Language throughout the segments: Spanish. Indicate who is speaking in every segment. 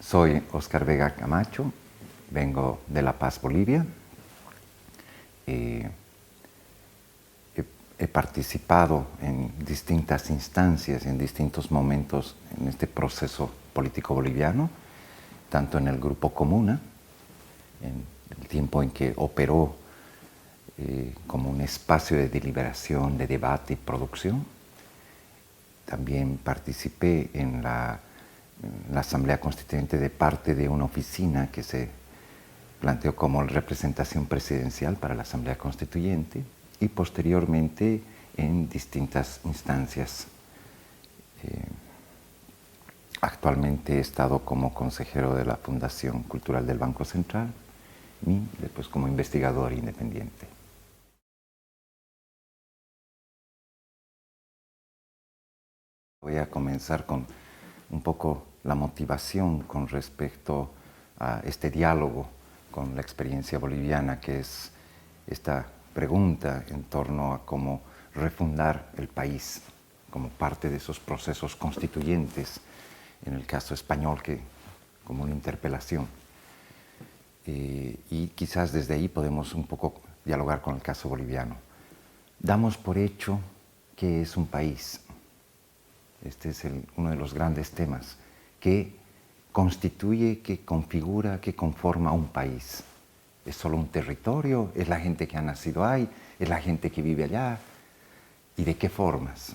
Speaker 1: Soy Oscar Vega Camacho, vengo de La Paz, Bolivia. He participado en distintas instancias, en distintos momentos en este proceso político boliviano, tanto en el Grupo Comuna, en el tiempo en que operó como un espacio de deliberación, de debate y producción. También participé en la Asamblea Constituyente de parte de una oficina que se planteó como representación presidencial para la Asamblea Constituyente y posteriormente en distintas instancias. Actualmente he estado como consejero de la Fundación Cultural del Banco Central y después como investigador independiente. Voy a comenzar con un poco la motivación con respecto a este diálogo con la experiencia boliviana, que es esta pregunta en torno a cómo refundar el país como parte de esos procesos constituyentes, en el caso español, que como una interpelación. Y quizás desde ahí podemos un poco dialogar con el caso boliviano. Damos por hecho que es un país. Este es uno de los grandes temas que constituye, que configura, que conforma un país. ¿Es solo un territorio? ¿Es la gente que ha nacido ahí? ¿Es la gente que vive allá? ¿Y de qué formas?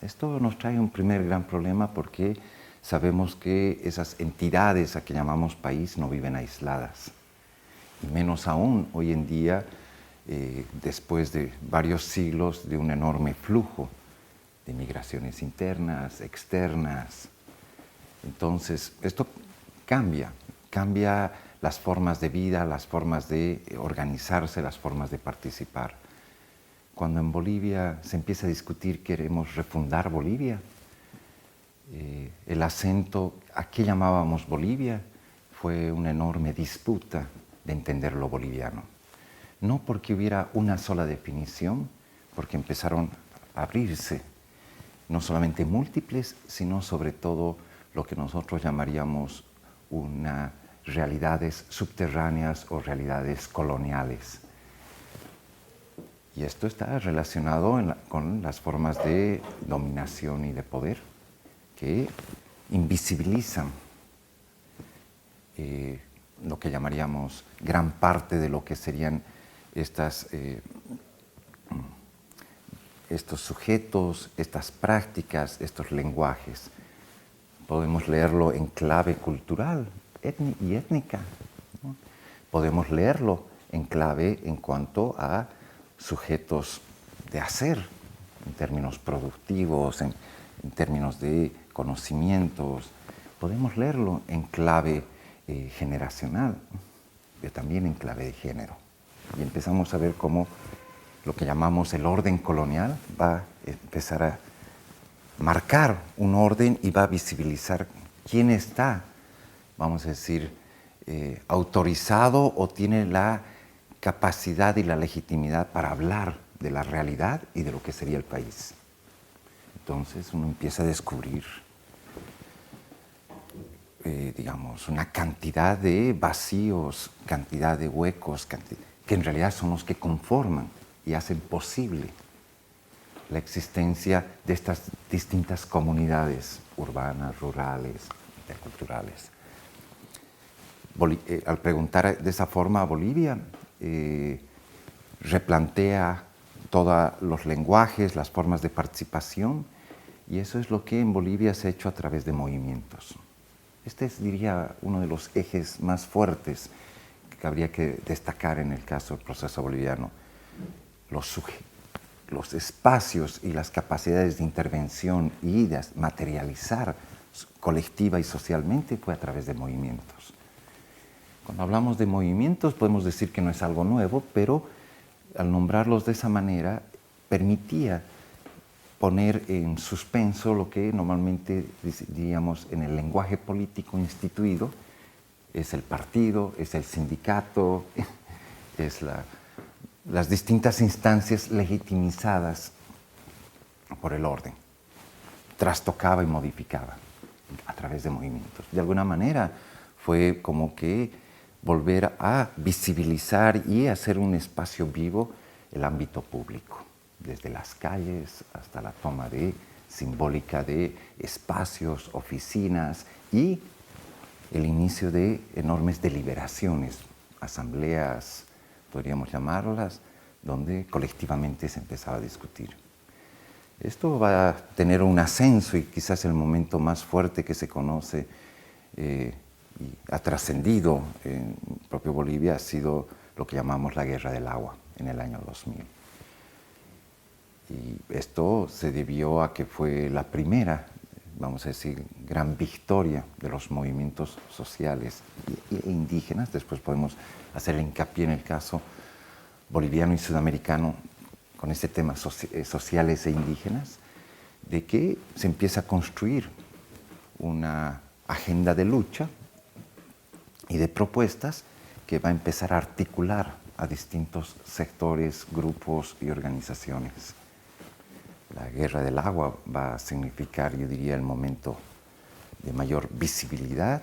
Speaker 1: Esto nos trae un primer gran problema porque sabemos que esas entidades a que llamamos país no viven aisladas. Y menos aún hoy en día, después de varios siglos de un enorme flujo de migraciones internas, externas. Entonces, esto cambia las formas de vida, las formas de organizarse, las formas de participar. Cuando en Bolivia se empieza a discutir, queremos refundar Bolivia, el acento, ¿a qué llamábamos Bolivia? Fue una enorme disputa de entender lo boliviano. No porque hubiera una sola definición, porque empezaron a abrirse no solamente múltiples, sino sobre todo lo que nosotros llamaríamos realidades subterráneas o realidades coloniales. Y esto está relacionado con las formas de dominación y de poder que invisibilizan lo que llamaríamos gran parte de lo que serían estos sujetos, estas prácticas, estos lenguajes. Podemos leerlo en clave cultural y étnica, ¿no? Podemos leerlo en clave en cuanto a sujetos de hacer, en términos productivos, en términos de conocimientos. Podemos leerlo en clave generacional, pero también en clave de género. Y empezamos a ver cómo lo que llamamos el orden colonial va a empezar a marcar un orden y va a visibilizar quién está, vamos a decir, autorizado o tiene la capacidad y la legitimidad para hablar de la realidad y de lo que sería el país. Entonces uno empieza a descubrir, digamos, una cantidad de vacíos, cantidad de huecos, que en realidad son los que conforman y hacen posible la existencia de estas distintas comunidades urbanas, rurales, interculturales. Al preguntar de esa forma a Bolivia, replantea todos los lenguajes, las formas de participación, y eso es lo que en Bolivia se ha hecho a través de movimientos. Este es, diría, uno de los ejes más fuertes que habría que destacar en el caso del proceso boliviano. Los espacios y las capacidades de intervención y de materializar colectiva y socialmente fue a través de movimientos. Cuando hablamos de movimientos podemos decir que no es algo nuevo, pero al nombrarlos de esa manera permitía poner en suspenso lo que normalmente diríamos en el lenguaje político instituido es el partido, es el sindicato, es las distintas instancias legitimizadas por el orden. Trastocaba y modificaba. a través de movimientos. De alguna manera fue como que volver a visibilizar y hacer un espacio vivo el ámbito público, desde las calles hasta la toma simbólica de espacios, oficinas y el inicio de enormes deliberaciones, asambleas, podríamos llamarlas, donde colectivamente se empezaba a discutir. Esto va a tener un ascenso y quizás el momento más fuerte que se conoce y ha trascendido en propio Bolivia ha sido lo que llamamos la Guerra del Agua en el año 2000. Y esto se debió a que fue la primera, vamos a decir, gran victoria de los movimientos sociales e indígenas. Después podemos hacer hincapié en el caso boliviano y sudamericano con este tema sociales e indígenas, de que se empieza a construir una agenda de lucha y de propuestas que va a empezar a articular a distintos sectores, grupos y organizaciones. La Guerra del Agua va a significar, yo diría, el momento de mayor visibilidad,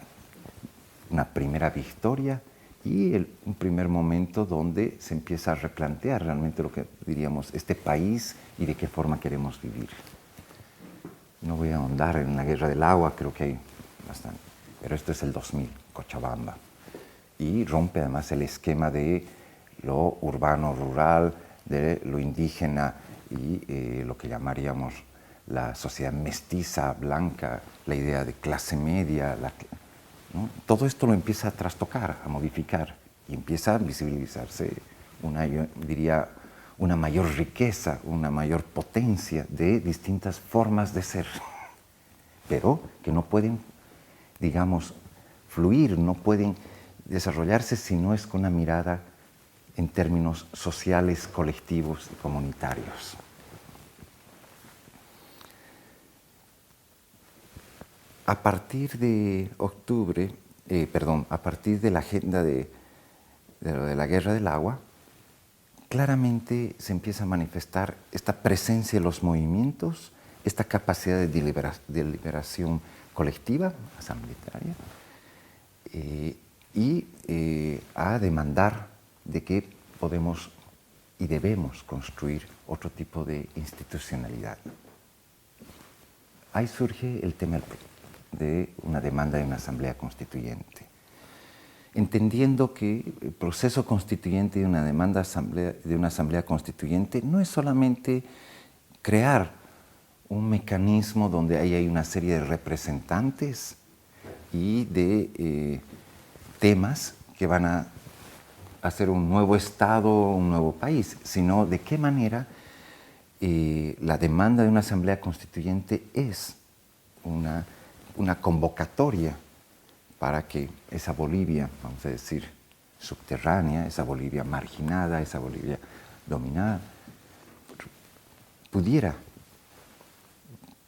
Speaker 1: una primera victoria y un primer momento donde se empieza a replantear realmente lo que diríamos este país y de qué forma queremos vivir. No voy a ahondar en la Guerra del Agua, creo que hay bastante, pero esto es el 2000, Cochabamba, y rompe además el esquema de lo urbano-rural, de lo indígena y lo que llamaríamos la sociedad mestiza, blanca, la idea de clase media, ¿no? Todo esto lo empieza a trastocar, a modificar y empieza a visibilizarse yo diría, una mayor riqueza, una mayor potencia de distintas formas de ser, pero que no pueden, digamos, fluir, no pueden desarrollarse si no es con una mirada en términos sociales, colectivos y comunitarios. A partir de octubre, a partir de la agenda de la Guerra del Agua, claramente se empieza a manifestar esta presencia de los movimientos, esta capacidad de deliberación colectiva, asamblearia, y a demandar de que podemos y debemos construir otro tipo de institucionalidad. Ahí surge el tema de una demanda de una asamblea constituyente, entendiendo que el proceso constituyente de una demanda de una asamblea constituyente no es solamente crear un mecanismo donde hay una serie de representantes y de temas que van a hacer un nuevo Estado, un nuevo país, sino de qué manera la demanda de una asamblea constituyente es una convocatoria para que esa Bolivia, vamos a decir, subterránea, esa Bolivia marginada, esa Bolivia dominada, pudiera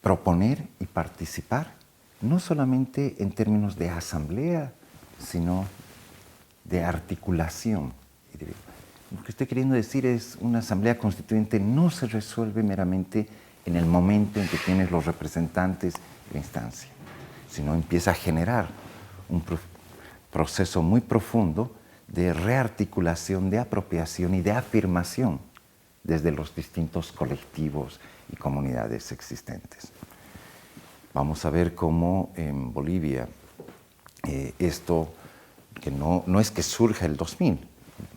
Speaker 1: proponer y participar, no solamente en términos de asamblea, sino de articulación. Lo que estoy queriendo decir es una asamblea constituyente no se resuelve meramente en el momento en que tienes los representantes de la instancia, sino empieza a generar un proceso muy profundo de rearticulación, de apropiación y de afirmación desde los distintos colectivos y comunidades existentes. Vamos a ver cómo en Bolivia esto, que no es que surja el 2000,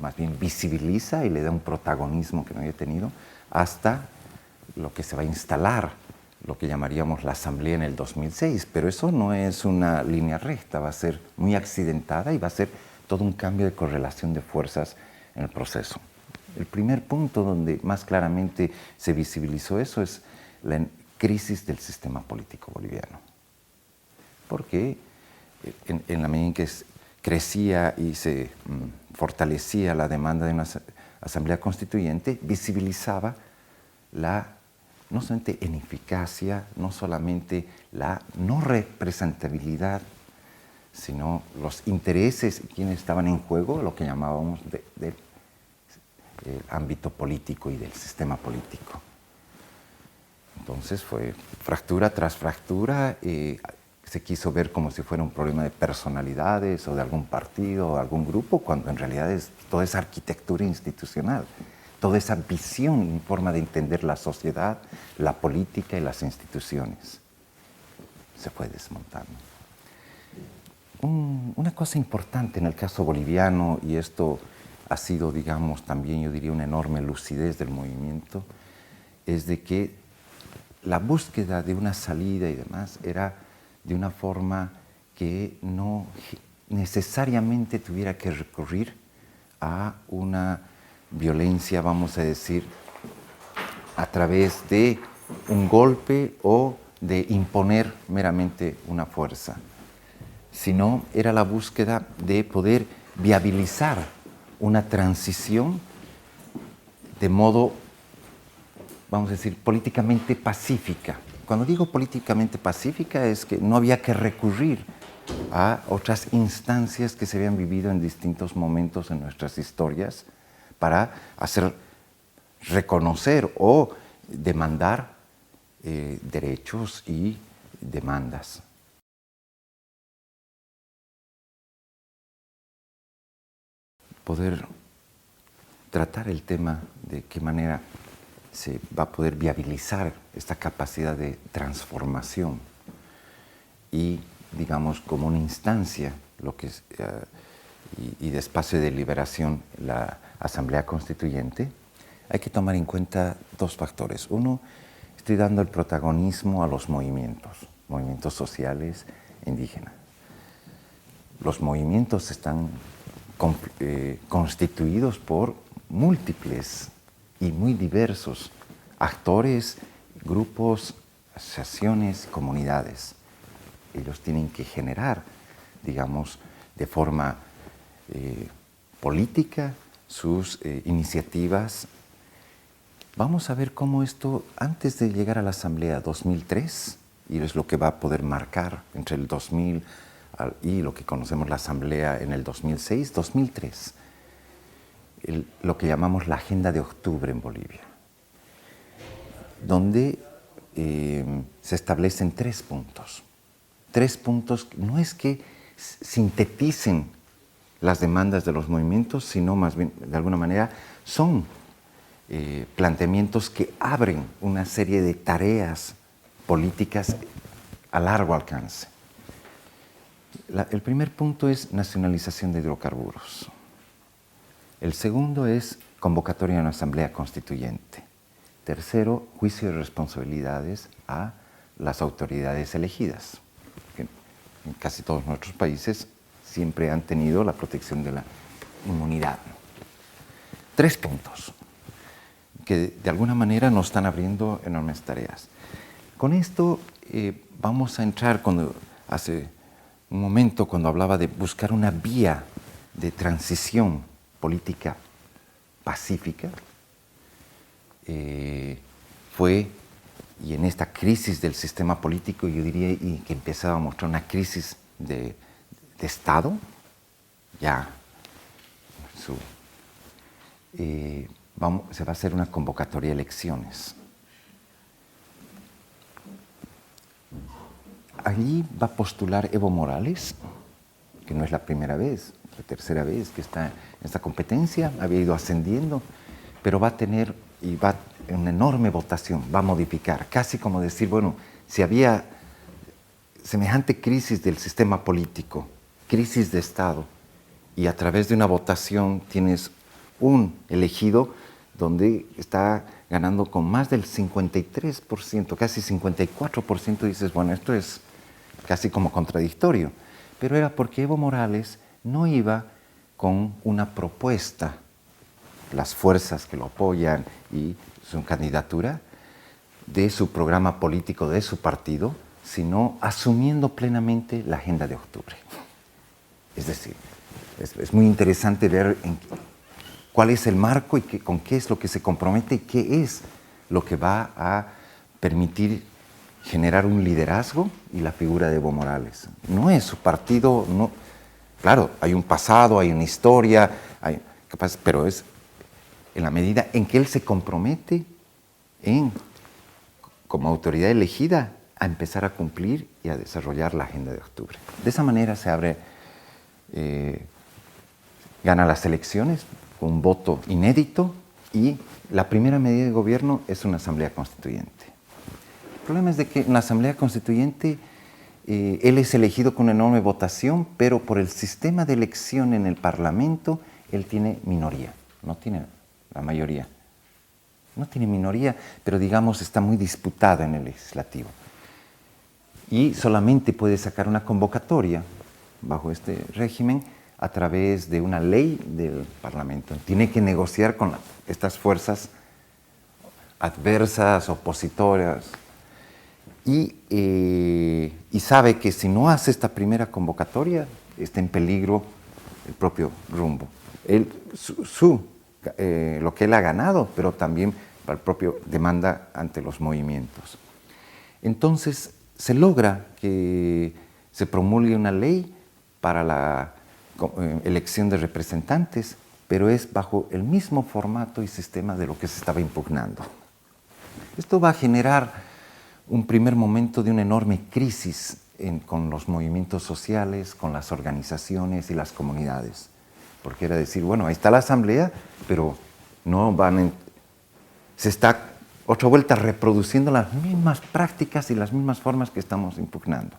Speaker 1: más bien visibiliza y le da un protagonismo que no había tenido, hasta lo que se va a instalar, lo que llamaríamos la Asamblea en el 2006, pero eso no es una línea recta, va a ser muy accidentada y va a ser todo un cambio de correlación de fuerzas en el proceso. El primer punto donde más claramente se visibilizó eso es la crisis del sistema político boliviano, porque en la medida en que crecía y se fortalecía la demanda de una asamblea constituyente, visibilizaba no solamente ineficacia, no solamente la no representabilidad, sino los intereses quienes estaban en juego, lo que llamábamos del ámbito político y del sistema político. Entonces fue fractura tras fractura, se quiso ver como si fuera un problema de personalidades o de algún partido o algún grupo, cuando en realidad es toda esa arquitectura institucional, toda esa visión y forma de entender la sociedad, la política y las instituciones. Se puede desmontar, ¿no? Una cosa importante en el caso boliviano, y esto ha sido, digamos, también yo diría una enorme lucidez del movimiento, es de que la búsqueda de una salida y demás era de una forma que no necesariamente tuviera que recurrir a una violencia, vamos a decir, a través de un golpe o de imponer meramente una fuerza, sino era la búsqueda de poder viabilizar una transición de modo, vamos a decir, políticamente pacífica. Cuando digo políticamente pacífica es que no había que recurrir a otras instancias que se habían vivido en distintos momentos en nuestras historias para hacer reconocer o demandar derechos y demandas. Poder tratar el tema de qué manera se va a poder viabilizar esta capacidad de transformación y, digamos, como una instancia lo que es, y de espacio de liberación, la Asamblea Constituyente, hay que tomar en cuenta dos factores. Uno, estoy dando el protagonismo a los movimientos sociales indígenas. Los movimientos están constituidos por múltiples y muy diversos actores, grupos, asociaciones, comunidades. Ellos tienen que generar, digamos, de forma política sus iniciativas. Vamos a ver cómo esto, antes de llegar a la Asamblea 2003, y es lo que va a poder marcar entre el 2000 y lo que conocemos la Asamblea en el 2006, 2003, lo que llamamos la Agenda de Octubre en Bolivia, donde se establecen 3 puntos. 3 puntos, no es que sinteticen las demandas de los movimientos, sino más bien, de alguna manera, son planteamientos que abren una serie de tareas políticas a largo alcance. El primer punto es nacionalización de hidrocarburos. El segundo es convocatoria de una asamblea constituyente. Tercero, juicio de responsabilidades a las autoridades elegidas, que en casi todos nuestros países siempre han tenido la protección de la inmunidad. 3 puntos que de alguna manera nos están abriendo enormes tareas. Con esto vamos a entrar, hace un momento cuando hablaba de buscar una vía de transición política pacífica, y en esta crisis del sistema político, yo diría, y que empezaba a mostrar una crisis de Estado, ya se va a hacer una convocatoria de elecciones. Allí va a postular Evo Morales, que no es la primera vez, la tercera vez que está en esta competencia, había ido ascendiendo, pero va a tener una enorme votación, va a modificar, casi como decir, bueno, si había semejante crisis del sistema político, crisis de Estado, y a través de una votación tienes un elegido donde está ganando con más del 53%, casi 54%, dices, bueno, esto es casi como contradictorio, pero era porque Evo Morales no iba con una propuesta, las fuerzas que lo apoyan y su candidatura, de su programa político, de su partido, sino asumiendo plenamente la Agenda de Octubre. Es decir, es muy interesante ver cuál es el marco y con qué es lo que se compromete y qué es lo que va a permitir generar un liderazgo y la figura de Evo Morales. No es su partido, no, claro, hay un pasado, hay una historia, pero es en la medida en que él se compromete como autoridad elegida a empezar a cumplir y a desarrollar la agenda de octubre. De esa manera se abre, gana las elecciones con un voto inédito y la primera medida de gobierno es una asamblea constituyente. El problema es de que en la asamblea constituyente él es elegido con enorme votación, pero por el sistema de elección en el Parlamento él tiene minoría, no tiene la mayoría. No tiene minoría, pero digamos está muy disputada en el legislativo. Y solamente puede sacar una convocatoria bajo este régimen a través de una ley del Parlamento. Tiene que negociar con estas fuerzas adversas, opositoras, y sabe que si no hace esta primera convocatoria, está en peligro el propio rumbo. Lo que él ha ganado, pero también para el propio demanda ante los movimientos. Entonces, se logra que se promulgue una ley para la elección de representantes, pero es bajo el mismo formato y sistema de lo que se estaba impugnando. Esto va a generar un primer momento de una enorme crisis con los movimientos sociales, con las organizaciones y las comunidades. Porque era decir, bueno, ahí está la asamblea, pero no se está otra vuelta reproduciendo las mismas prácticas y las mismas formas que estamos impugnando.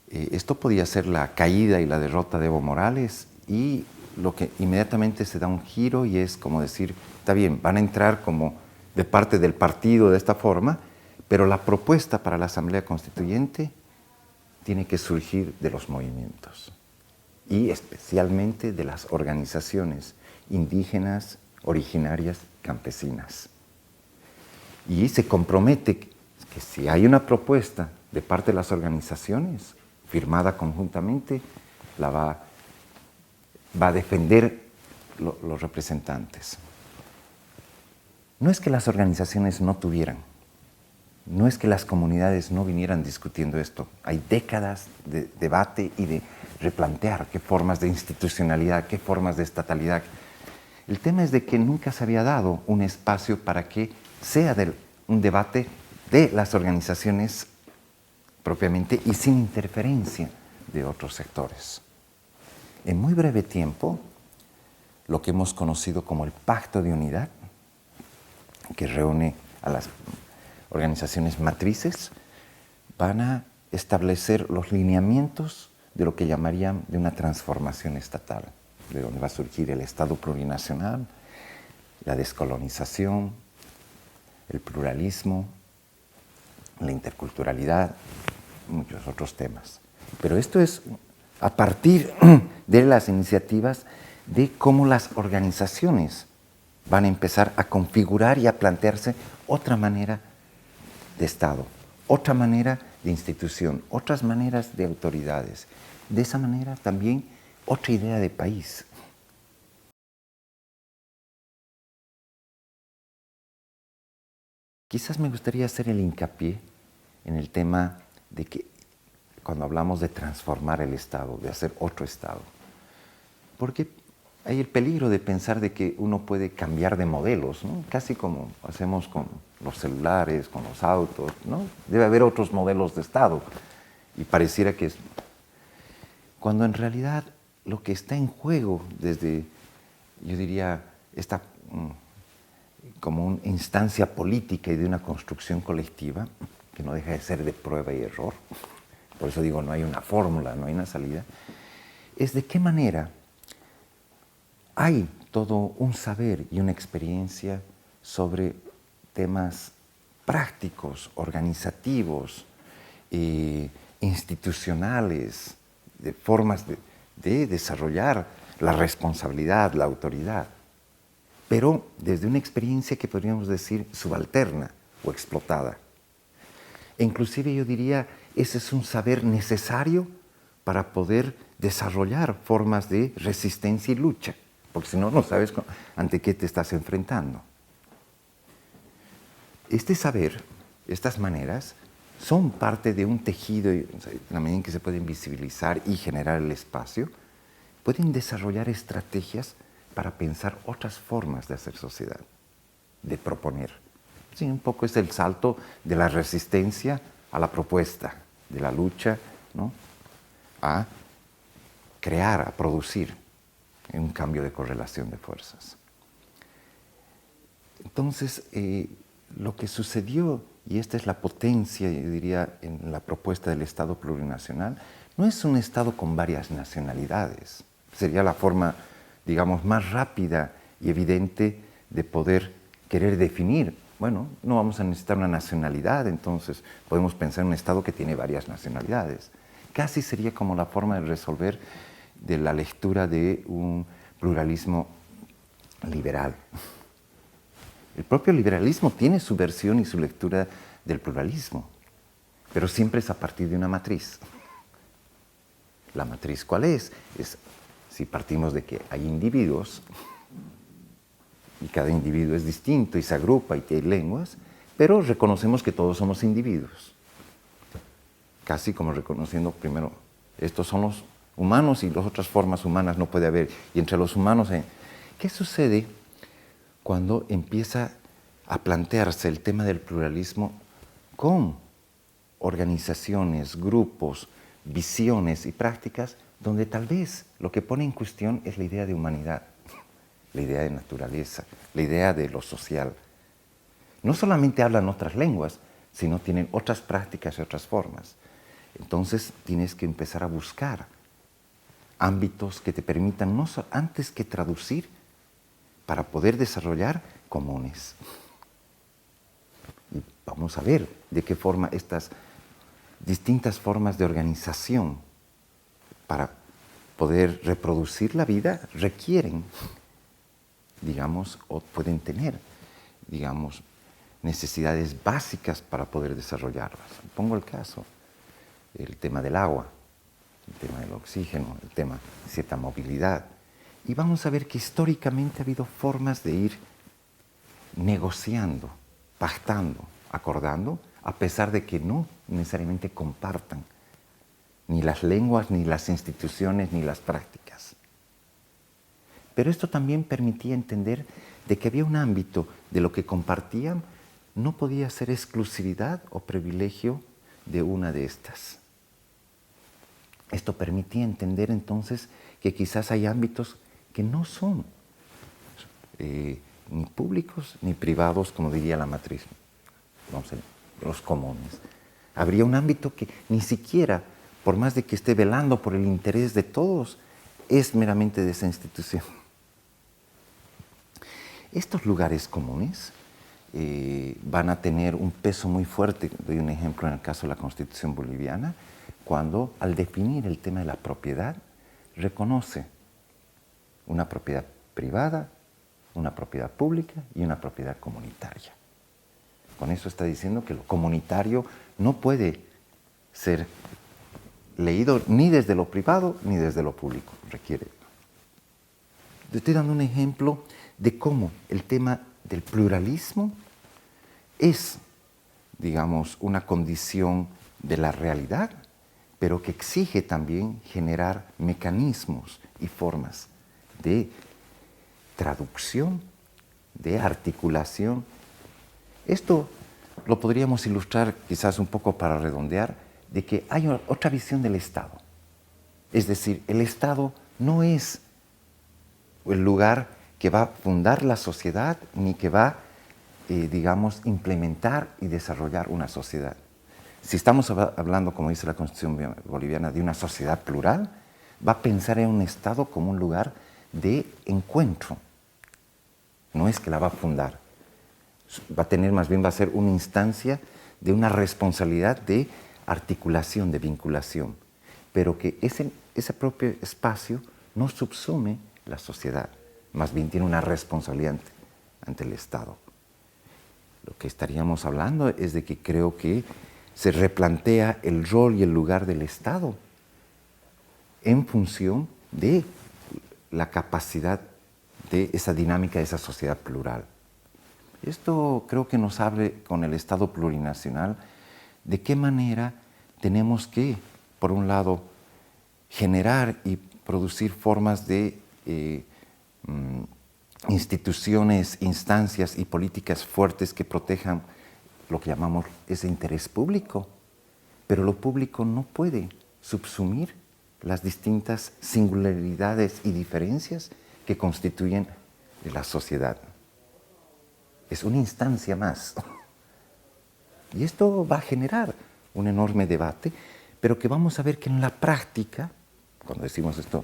Speaker 1: Esto podía ser la caída y la derrota de Evo Morales, y lo que inmediatamente se da un giro y es como decir, está bien, van a entrar como de parte del partido de esta forma, pero la propuesta para la Asamblea Constituyente tiene que surgir de los movimientos y especialmente de las organizaciones indígenas, originarias, campesinas. Y se compromete que si hay una propuesta de parte de las organizaciones, firmada conjuntamente, la va a defender los representantes. No es que las organizaciones no tuvieran, no es que las comunidades no vinieran discutiendo esto. Hay décadas de debate y de replantear qué formas de institucionalidad, qué formas de estatalidad. El tema es de que nunca se había dado un espacio para que sea un debate de las organizaciones propiamente y sin interferencia de otros sectores. En muy breve tiempo, lo que hemos conocido como el Pacto de Unidad, que reúne a las organizaciones matrices, van a establecer los lineamientos de lo que llamarían de una transformación estatal, de donde va a surgir el Estado plurinacional, la descolonización, el pluralismo, la interculturalidad, muchos otros temas. Pero esto es a partir de las iniciativas de cómo las organizaciones van a empezar a configurar y a plantearse otra manera de Estado, otra manera de institución, otras maneras de autoridades. De esa manera también otra idea de país. Quizás me gustaría hacer el hincapié en el tema de que cuando hablamos de transformar el Estado, de hacer otro Estado, porque hay el peligro de pensar de que uno puede cambiar de modelos, ¿no? Casi como hacemos con los celulares, con los autos, ¿no? Debe haber otros modelos de Estado y pareciera que es... Cuando en realidad lo que está en juego desde, yo diría, esta como una instancia política y de una construcción colectiva, que no deja de ser de prueba y error, por eso digo, no hay una fórmula, no hay una salida, es de qué manera hay todo un saber y una experiencia sobre temas prácticos, organizativos, institucionales, de formas de desarrollar la responsabilidad, la autoridad, pero desde una experiencia que podríamos decir subalterna o explotada. E inclusive yo diría, ese es un saber necesario para poder desarrollar formas de resistencia y lucha, porque si no, no sabes ante qué te estás enfrentando. Este saber, estas maneras, son parte de un tejido, en la medida en que se pueden visibilizar y generar el espacio, pueden desarrollar estrategias para pensar otras formas de hacer sociedad, de proponer. Sí, un poco es el salto de la resistencia a la propuesta, de la lucha, ¿no?, a crear, a producir un cambio de correlación de fuerzas. Entonces, lo que sucedió, y esta es la potencia, yo diría, en la propuesta del Estado plurinacional, no es un Estado con varias nacionalidades. Sería la forma, digamos, más rápida y evidente de poder querer definir. Bueno, no vamos a necesitar una nacionalidad, entonces podemos pensar en un Estado que tiene varias nacionalidades. Casi sería como la forma de resolver de la lectura de un pluralismo liberal. El propio liberalismo tiene su versión y su lectura del pluralismo, pero siempre es a partir de una matriz. ¿La matriz cuál es? Es si partimos de que hay individuos, y cada individuo es distinto y se agrupa y que hay lenguas, pero reconocemos que todos somos individuos. Casi como reconociendo primero, estos son los humanos y las otras formas humanas no puede haber. Y entre los humanos, ¿qué sucede cuando empieza a plantearse el tema del pluralismo con organizaciones, grupos, visiones y prácticas donde tal vez lo que pone en cuestión es la idea de humanidad, la idea de naturaleza, la idea de lo social? No solamente hablan otras lenguas, sino tienen otras prácticas y otras formas. Entonces tienes que empezar a buscar ámbitos que te permitan, no antes que traducir, para poder desarrollar comunes. Y vamos a ver de qué forma estas distintas formas de organización para poder reproducir la vida requieren, digamos, o pueden tener, digamos, necesidades básicas para poder desarrollarlas. Pongo el caso, el tema del agua, el tema del oxígeno, el tema de cierta movilidad. Y vamos a ver que históricamente ha habido formas de ir negociando, pactando, acordando, a pesar de que no necesariamente compartan ni las lenguas, ni las instituciones, ni las prácticas. Pero esto también permitía entender de que había un ámbito de lo que compartían, no podía ser exclusividad o privilegio de una de estas. Esto permitía entender entonces que quizás hay ámbitos que no son ni públicos ni privados, como diría la matriz, vamos a ver, los comunes. Habría un ámbito que ni siquiera, por más de que esté velando por el interés de todos, es meramente de esa institución. Estos lugares comunes van a tener un peso muy fuerte. Doy un ejemplo en el caso de la Constitución boliviana, cuando al definir el tema de la propiedad, reconoce una propiedad privada, una propiedad pública y una propiedad comunitaria. Con eso está diciendo que lo comunitario no puede ser leído ni desde lo privado ni desde lo público. Requiere. Estoy dando un ejemplo de cómo el tema del pluralismo es, digamos, una condición de la realidad, pero que exige también generar mecanismos y formas de traducción, de articulación. Esto lo podríamos ilustrar quizás un poco para redondear, de que hay otra visión del Estado. Es decir, el Estado no es el lugar que va a fundar la sociedad ni que va, digamos, implementar y desarrollar una sociedad. Si estamos hablando, como dice la Constitución boliviana, de una sociedad plural, va a pensar en un Estado como un lugar de encuentro. No es que la va a fundar. Va a tener, más bien va a ser una instancia de una responsabilidad de articulación, de vinculación, pero que ese propio espacio no subsume la sociedad, más bien tiene una responsabilidad ante el Estado. Lo que estaríamos hablando es de que creo que se replantea el rol y el lugar del Estado en función de la capacidad de esa dinámica de esa sociedad plural. Esto creo que nos abre con el Estado plurinacional de qué manera tenemos que, por un lado, generar y producir formas de instituciones, instancias y políticas fuertes que protejan lo que llamamos ese interés público. Pero lo público no puede subsumir las distintas singularidades y diferencias que constituyen la sociedad. Es una instancia más. Y esto va a generar un enorme debate, pero que vamos a ver que en la práctica, cuando decimos esto,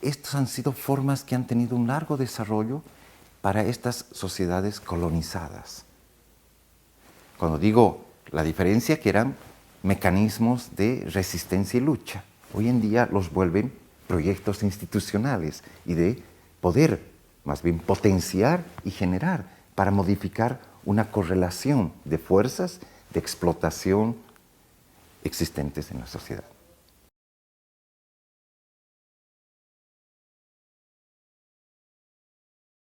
Speaker 1: estas han sido formas que han tenido un largo desarrollo para estas sociedades colonizadas. Cuando digo la diferencia, que eran mecanismos de resistencia y lucha, hoy en día los vuelven proyectos institucionales y de poder, más bien potenciar y generar para modificar una correlación de fuerzas de explotación existentes en la sociedad.